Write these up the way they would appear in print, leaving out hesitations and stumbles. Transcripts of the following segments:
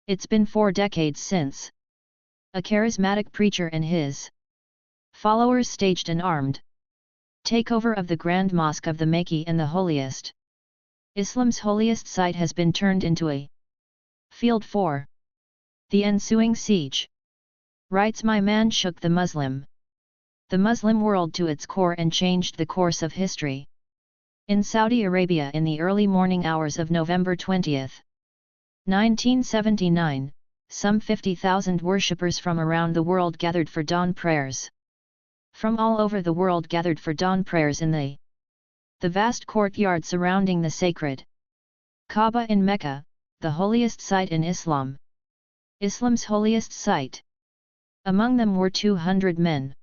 It's been 4 decades since a charismatic preacher and his followers staged an armed takeover of the Grand Mosque of the Mecca, and the holiest, Islam's holiest site has been turned into a field for the ensuing siege. Writes my man shook the Muslim world to its core and changed the course of history. In Saudi Arabia in the early morning hours of November 20, 1979, some 50,000 worshippers from around the world gathered for dawn prayers. From all over the world gathered for dawn prayers in the vast courtyard surrounding the sacred Kaaba in Mecca, the holiest site in Islam. Islam's holiest site. Among them were 200 men,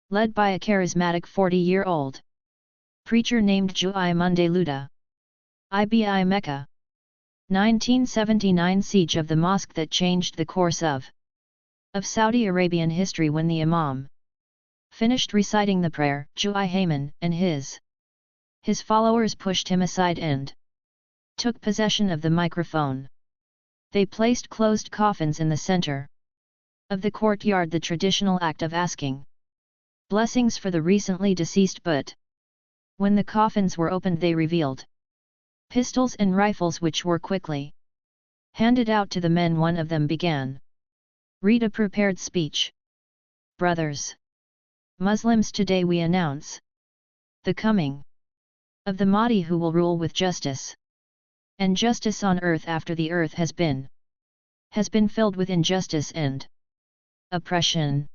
led by a charismatic 40-year-old preacher named Ju'i Munde Luda. Ibi Mecca. 1979 siege of the mosque that changed the course of Saudi Arabian history when the Imam finished reciting the prayer. Ju'i Hayman and his followers pushed him aside and took possession of the microphone. They placed closed coffins in the center of the courtyard, the traditional act of asking blessings for the recently deceased, but when the coffins were opened they revealed pistols and rifles which were quickly handed out to the men. One of them began read a prepared speech. Brothers Muslims, today we announce the coming of the Mahdi, who will rule with justice and justice on earth after the earth has been filled with injustice and oppression.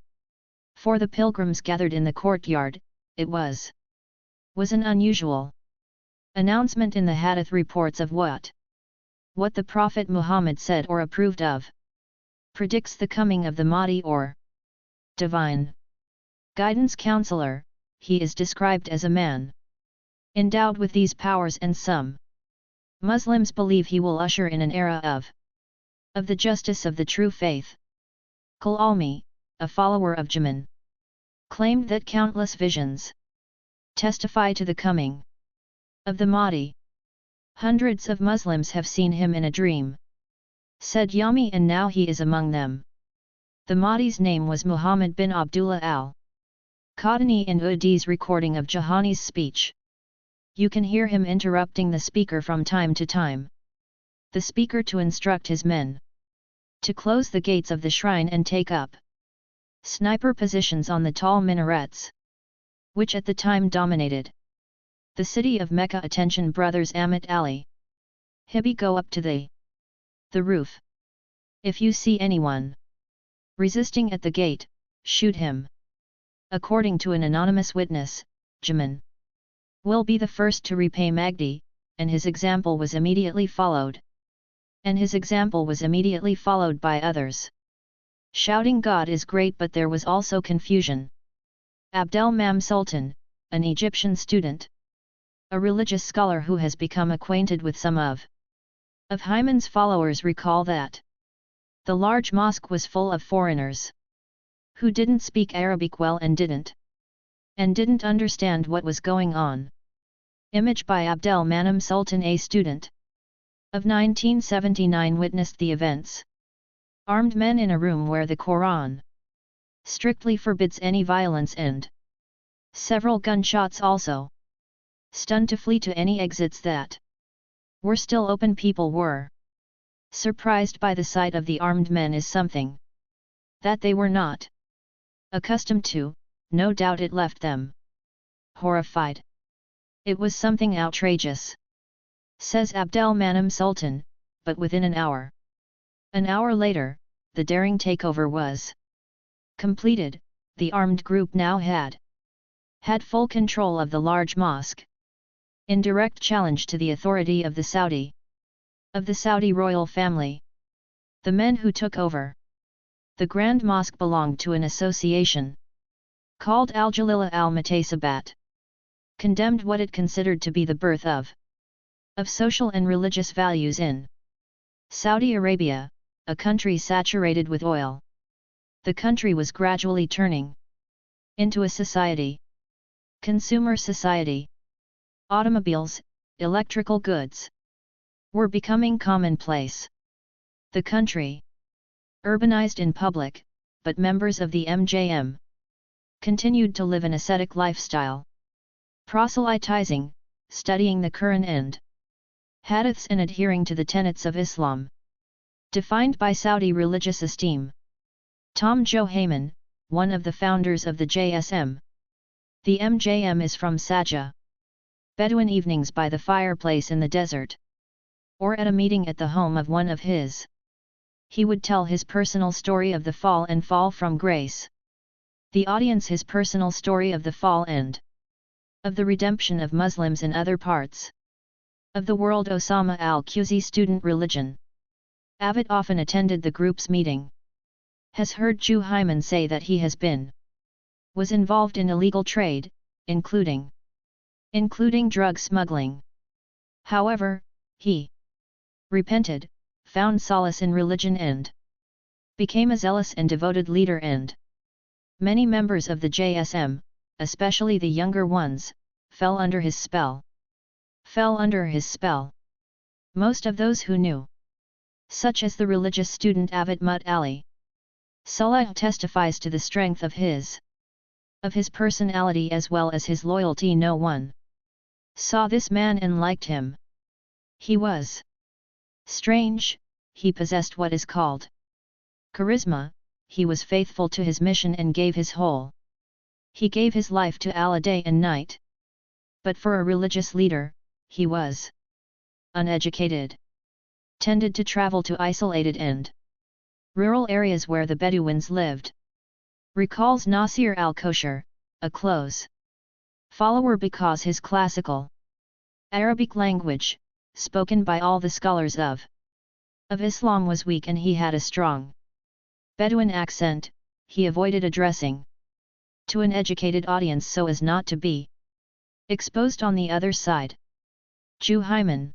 For the pilgrims gathered in the courtyard, it was an unusual announcement in the hadith reports of what the Prophet Muhammad said or approved of, predicts the coming of the Mahdi or divine guidance counselor. He is described as a man endowed with these powers, and some Muslims believe he will usher in an era of the justice of the true faith. Kul Almi, a follower of Jamin, claimed that countless visions testify to the coming of the Mahdi. Hundreds of Muslims have seen him in a dream, said Yami, and now he is among them. The Mahdi's name was Muhammad bin Abdullah al-Qadani in Udi's recording of Jahani's speech. You can hear him interrupting the speaker from time to time. The speaker to instruct his men to close the gates of the shrine and take up sniper positions on the tall minarets, which at the time dominated the city of Mecca. Attention brothers Amit Ali Hibbi, go up to the roof. If you see anyone resisting at the gate, shoot him. According to an anonymous witness, Jamin will be the first to repay Magdi, and his example was immediately followed. By others shouting God is great, but there was also confusion. Abdel Mam Sultan, an Egyptian student, a religious scholar who has become acquainted with some of Hyman's followers, recall that the large mosque was full of foreigners who didn't speak Arabic well and didn't understand what was going on. Image by Abdel Manem Sultan. A student of 1979 witnessed the events. Armed men in a room where the Quran strictly forbids any violence, and several gunshots also. Stunned to flee to any exits that were still open. People were surprised by the sight of the armed men, is something that they were not accustomed to. No doubt it left them horrified. It was something outrageous, says Abdel Manem Sultan, but within an hour later, the daring takeover was completed. The armed group now had full control of the large mosque, in direct challenge to the authority of the Saudi royal family. The men who took over the Grand Mosque belonged to an association called Al-Jalila al-Mutasabat, condemned what it considered to be the birth of social and religious values in Saudi Arabia, a country saturated with oil. The country was gradually turning into a consumer society. Automobiles, electrical goods were becoming commonplace. The country urbanized in public, but members of the MJM continued to live an ascetic lifestyle, proselytizing, studying the Quran and hadiths and adhering to the tenets of Islam, defined by Saudi religious esteem. Tom Joe Heyman, one of the founders of the JSM. The MJM is from Sajah. Bedouin evenings by the fireplace in the desert, or at a meeting at the home of one of his. He would tell his personal story of the fall and fall from grace. The audience his personal story of the fall and of the redemption of Muslims in other parts of the world. Osama al-Quzi, student religion. Avid often attended the group's meeting. Has heard Juhayman say that he was involved in illegal trade, including drug smuggling. However, he repented, found solace in religion and became a zealous and devoted leader, and many members of the JSM, especially the younger ones, fell under his spell. Most of those who knew, such as the religious student Avid Mut Ali Salah, testifies to the strength of his personality as well as his loyalty. No one saw this man and liked him. He was strange, he possessed what is called charisma, he was faithful to his mission and gave his life to Allah day and night. But for a religious leader, he was uneducated, tended to travel to isolated and rural areas where the Bedouins lived. Recalls Nasir al-Kosher, a close follower because his classical Arabic language, spoken by all the scholars of Islam, was weak and he had a strong Bedouin accent. He avoided addressing to an educated audience so as not to be exposed on the other side. Juhayman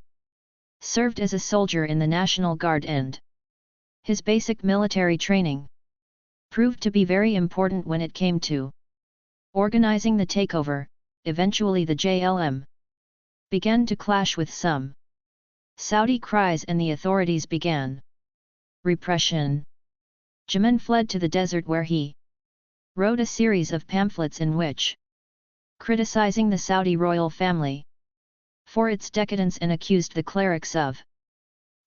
served as a soldier in the National Guard, and his basic military training proved to be very important when it came to organizing the takeover. Eventually the JLM began to clash with some Saudi cries and the authorities began repression. Jamin fled to the desert where he wrote a series of pamphlets in which criticizing the Saudi royal family for its decadence and accused the clerics of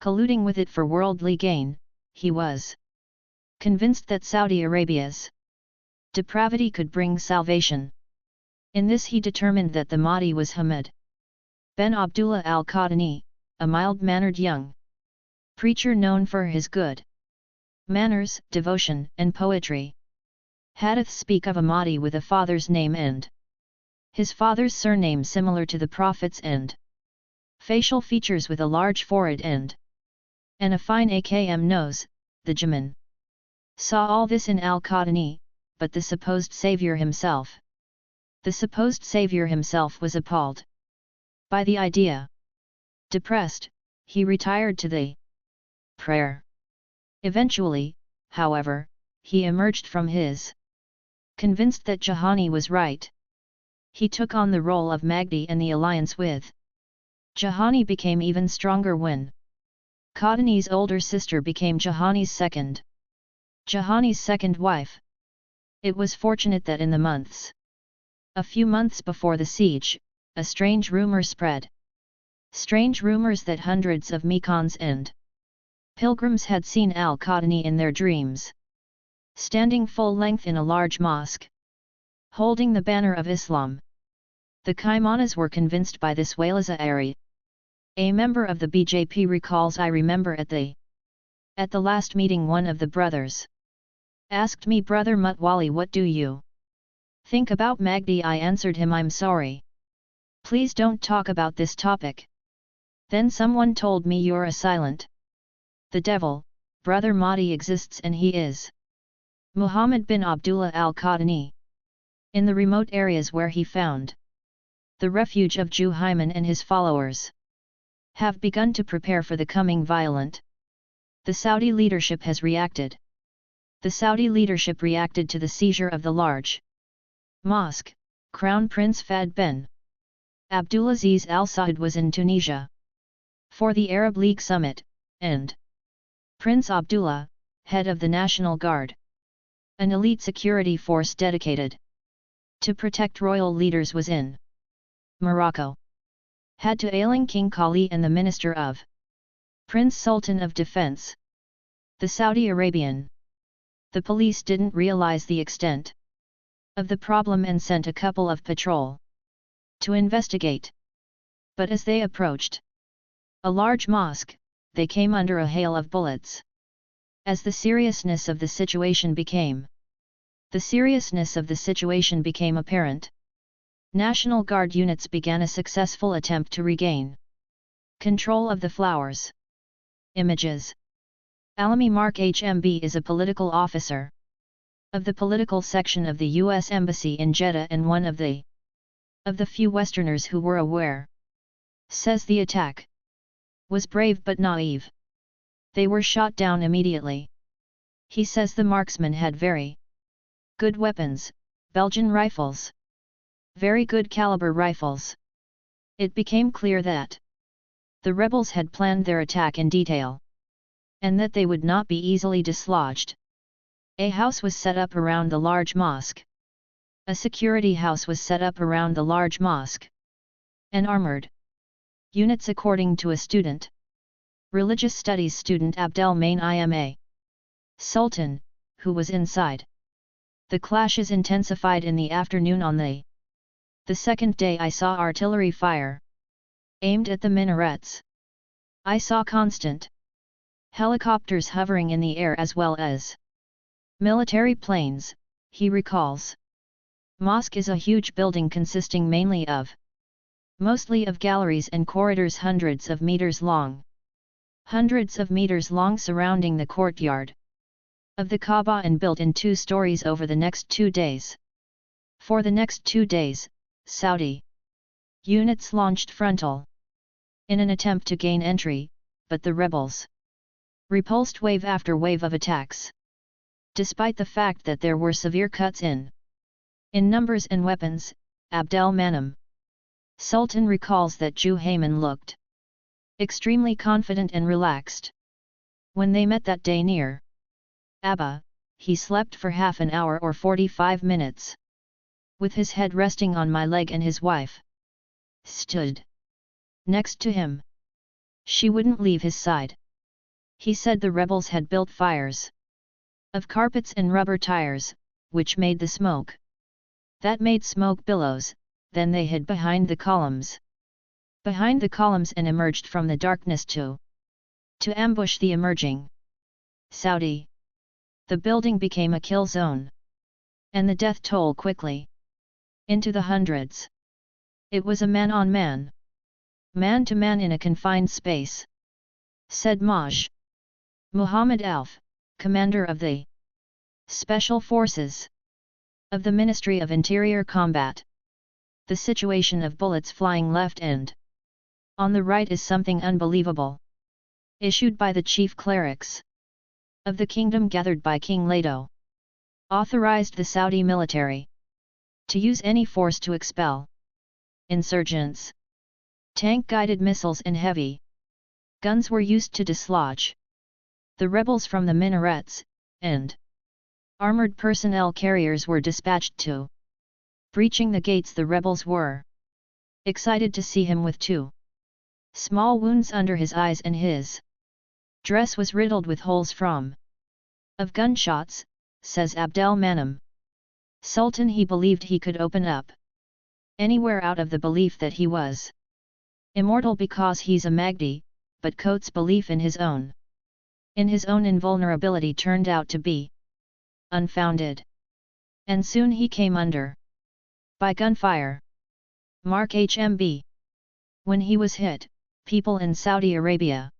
colluding with it for worldly gain. He was convinced that Saudi Arabia's depravity could bring salvation. In this he determined that the Mahdi was Hamad ben Abdullah al-Qahtani, a mild-mannered young preacher known for his good manners, devotion, and poetry. Hadiths speak of a Mahdi with a father's name and his father's surname similar to the Prophet's, and facial features with a large forehead and a fine akm nose. The Jamin saw all this in al-Qahtani, but the supposed savior himself was appalled by the idea. Depressed, he retired to the prayer. Eventually, however, he emerged from his convinced that Jahani was right. He took on the role of Mahdi, and the alliance with Jahani became even stronger when Qahtani's older sister became Jahani's second wife. It was fortunate that in a few months before the siege, a strange rumor spread. Strange rumors that hundreds of Meccans and pilgrims had seen al-Qahtani in their dreams, standing full length in a large mosque, holding the banner of Islam. The Kaimanas were convinced by this. Waliza Ari, a member of the BJP, recalls, I remember at the last meeting one of the brothers asked me, Brother Mutwali, what do you think about Mahdi? I answered him, I'm sorry. Please don't talk about this topic. Then someone told me, you're a silent. The devil, Brother Mahdi exists and he is Muhammad bin Abdullah al-Qahtani. In the remote areas where he found the refuge of Juhayman and his followers have begun to prepare for the coming violent. The Saudi leadership has reacted. The Saudi leadership reacted to the seizure of the large mosque. Crown Prince Fahd bin Abdulaziz Al Saud was in Tunisia for the Arab League summit, and Prince Abdullah, head of the National Guard, an elite security force dedicated to protect royal leaders, was in Morocco. Had to ailing King Khalid and the Minister of Prince Sultan of Defense, the Saudi Arabian. The police didn't realize the extent of the problem and sent a couple of patrol to investigate. But as they approached a large mosque, they came under a hail of bullets. As the seriousness of the situation became apparent, National Guard units began a successful attempt to regain control of the flowers. Images. Alami Mark HMB is a political officer of the political section of the U.S. Embassy in Jeddah and one of the few Westerners who were aware. Says the attack was brave but naive. They were shot down immediately. He says the marksmen had very good weapons, Belgian rifles. Very good caliber rifles. It became clear that the rebels had planned their attack in detail, and that they would not be easily dislodged. A house was set up around the large mosque. A security house was set up around the large mosque. An armored units, according to a religious studies student Abdel Main Ima Sultan, who was inside. The clashes intensified in the afternoon on the second day. I saw artillery fire aimed at the minarets. I saw constant helicopters hovering in the air as well as military planes, he recalls. Mosque is a huge building consisting mostly of galleries and corridors hundreds of meters long surrounding the courtyard of the Kaaba and built in 2 stories over the next 2 days. For the next 2 days, Saudi units launched frontal in an attempt to gain entry, but the rebels repulsed wave after wave of attacks. Despite the fact that there were severe cuts in numbers and weapons, Abdel Manem Sultan recalls that Juhayman looked extremely confident and relaxed. When they met that day near Abba, he slept for half an hour or 45 minutes. With his head resting on my leg and his wife stood next to him. She wouldn't leave his side. He said the rebels had built fires of carpets and rubber tires, which made the smoke. That made smoke billows, then they hid behind the columns. And emerged from the darkness to ambush the emerging Saudi. The building became a kill zone. And the death toll quickly into the hundreds. It was a man-on-man, man-to-man in a confined space, said Maj. Muhammad Alf, commander of the Special Forces of the Ministry of Interior Combat. The situation of bullets flying left and on the right is something unbelievable. Issued by the chief clerics of the kingdom gathered by King Lado. Authorized the Saudi military to use any force to expel insurgents. Tank-guided missiles and heavy guns were used to dislodge the rebels from the minarets, and armored personnel carriers were dispatched to breaching the gates. The rebels were excited to see him with 2 small wounds under his eyes, and his dress was riddled with holes from gunshots, says Abdel Manem Sultan. He believed he could open up anywhere out of the belief that he was immortal because he's a Mahdi, but Coates' belief in his own invulnerability turned out to be unfounded. And soon he came under by gunfire. Mark HMB. When he was hit, people in Saudi Arabia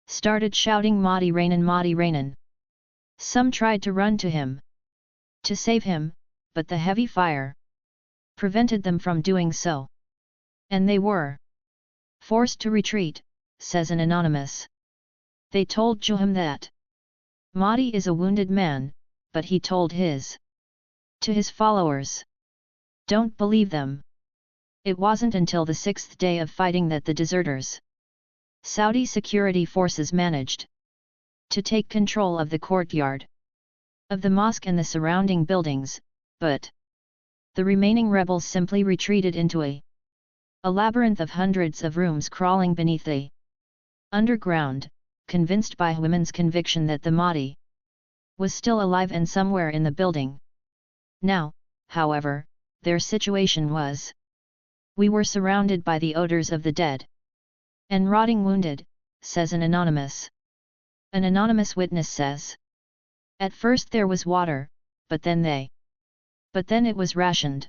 started shouting Mahdi Rainan, Mahdi Rainan. Some tried to run to him to save him, but the heavy fire prevented them from doing so. And they were forced to retreat, says an anonymous. They told Juham that Mahdi is a wounded man, but he told to his followers, don't believe them. It wasn't until the 6th day of fighting that the deserters' Saudi security forces managed to take control of the courtyard of the mosque and the surrounding buildings, but the remaining rebels simply retreated into a labyrinth of hundreds of rooms crawling beneath the underground, convinced by women's conviction that the Mahdi was still alive and somewhere in the building. Now, however, their situation was: we were surrounded by the odors of the dead and rotting wounded, says an anonymous. An anonymous witness says, at first there was water, but then it was rationed.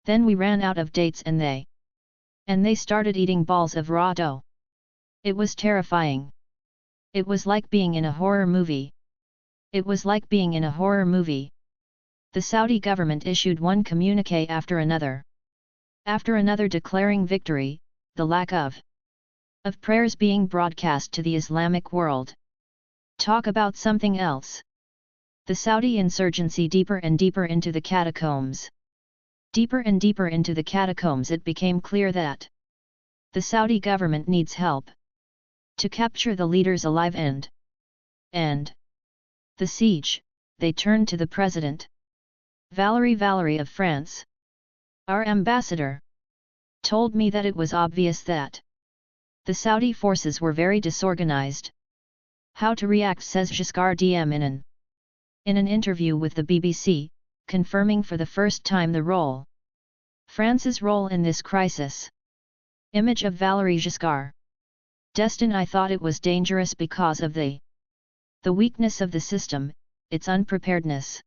Then we ran out of dates and they started eating balls of raw dough. It was terrifying. It was like being in a horror movie. It was like being in a horror movie. The Saudi government issued one communiqué after another declaring victory, the lack of prayers being broadcast to the Islamic world. Talk about something else. The Saudi insurgency deeper and deeper into the catacombs. Deeper and deeper into the catacombs, it became clear that the Saudi government needs help to capture the leaders alive and the siege. They turned to the president. Valéry of France, our ambassador, told me that it was obvious that the Saudi forces were very disorganized. How to react, says Giscard d'Estaing in an interview with the BBC, confirming for the first time the role, France's role in this crisis. Image of Valéry Giscard d'Estaing: I thought it was dangerous because of the weakness of the system, its unpreparedness,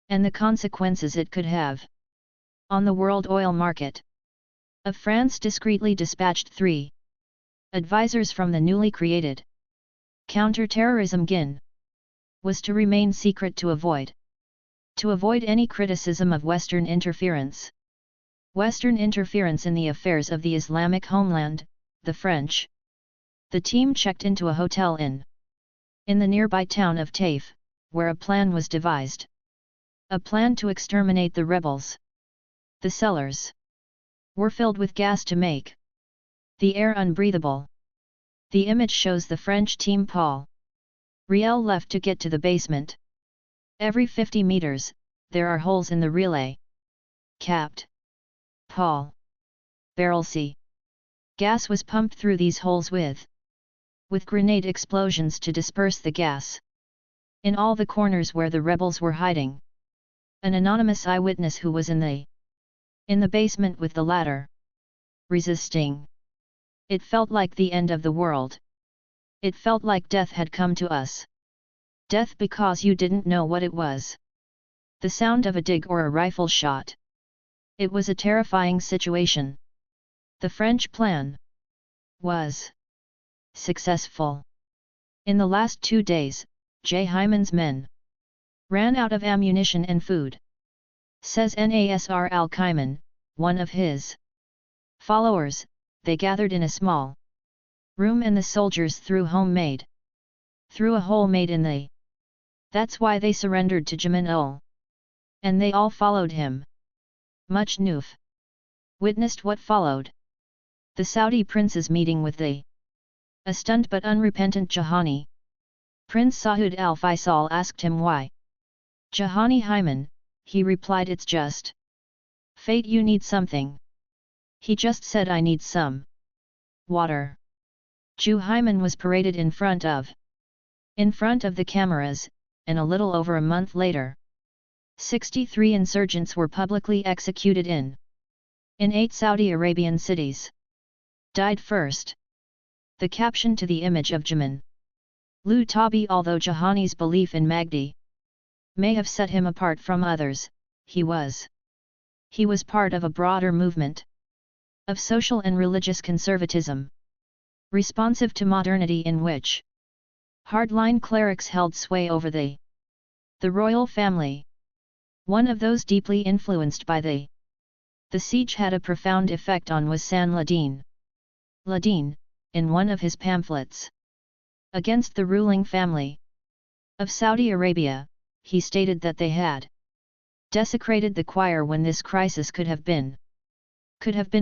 and the consequences it could have on the world oil market. Of France discreetly dispatched 3 advisors from the newly created counter-terrorism GIN was to remain secret to avoid any criticism of Western interference. Western interference in the affairs of the Islamic homeland, the French. The team checked into a hotel in the nearby town of Taif, where a plan was devised. A plan to exterminate the rebels. The cellars were filled with gas to make the air unbreathable. The image shows the French team Paul Riel left to get to the basement. Every 50 meters, there are holes in the relay. Capped Paul barrel C. Gas was pumped through these holes with grenade explosions to disperse the gas in all the corners where the rebels were hiding. An anonymous eyewitness who was in the basement with the ladder, resisting. It felt like the end of the world. It felt like death had come to us. Death because you didn't know what it was. The sound of a dig or a rifle shot. It was a terrifying situation. The French plan was successful. In the last 2 days, J. Hyman's men ran out of ammunition and food. Says Nasr al-Qayman, one of his followers. They gathered in a small room and the soldiers threw a hole made in the. That's why they surrendered to Jamin-ul. And they all followed him. Much Nuf witnessed what followed. The Saudi prince's meeting with a stunned but unrepentant Jahani. Prince Saud al-Faisal asked him why. Jahani Hyman, he replied, it's just fate, you need something. He just said I need some water. Ju Hyman was paraded in front of the cameras, and a little over a month later, 63 insurgents were publicly executed in 8 Saudi Arabian cities. Died first. The caption to the image of Jamin Lu Tabi: although Jahani's belief in Mahdi may have set him apart from others, he was part of a broader movement of social and religious conservatism, responsive to modernity, in which hardline clerics held sway over the royal family. One of those deeply influenced by the siege had a profound effect on Hassan Ladin. Ladin, in one of his pamphlets against the ruling family of Saudi Arabia, he stated that they had desecrated the choir when this crisis could have been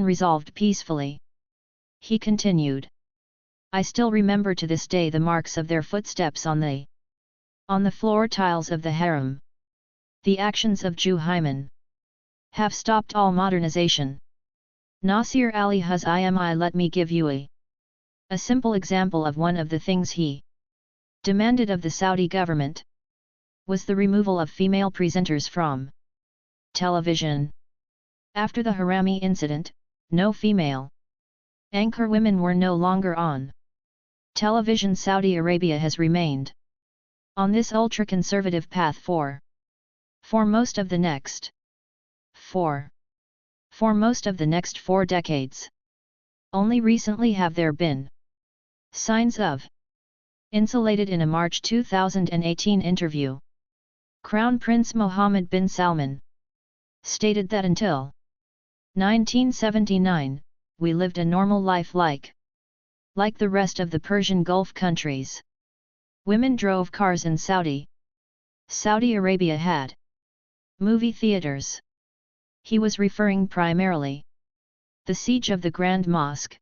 resolved peacefully. He continued, I still remember to this day the marks of their footsteps on the floor tiles of the harem. The actions of Juhayman have stopped all modernization. Nasir Ali Huzimi, let me give you a simple example of one of the things he demanded of the Saudi government was the removal of female presenters from television. After the Harami incident, no female anchor women were no longer on television. Saudi Arabia has remained on this ultra-conservative path for most of the next 4 decades. Only recently have there been signs of insulated. In a March 2018 interview, Crown Prince Mohammed bin Salman stated that until 1979, we lived a normal life like the rest of the Persian Gulf countries. Women drove cars in Saudi Arabia had movie theaters. He was referring primarily the siege of the Grand Mosque.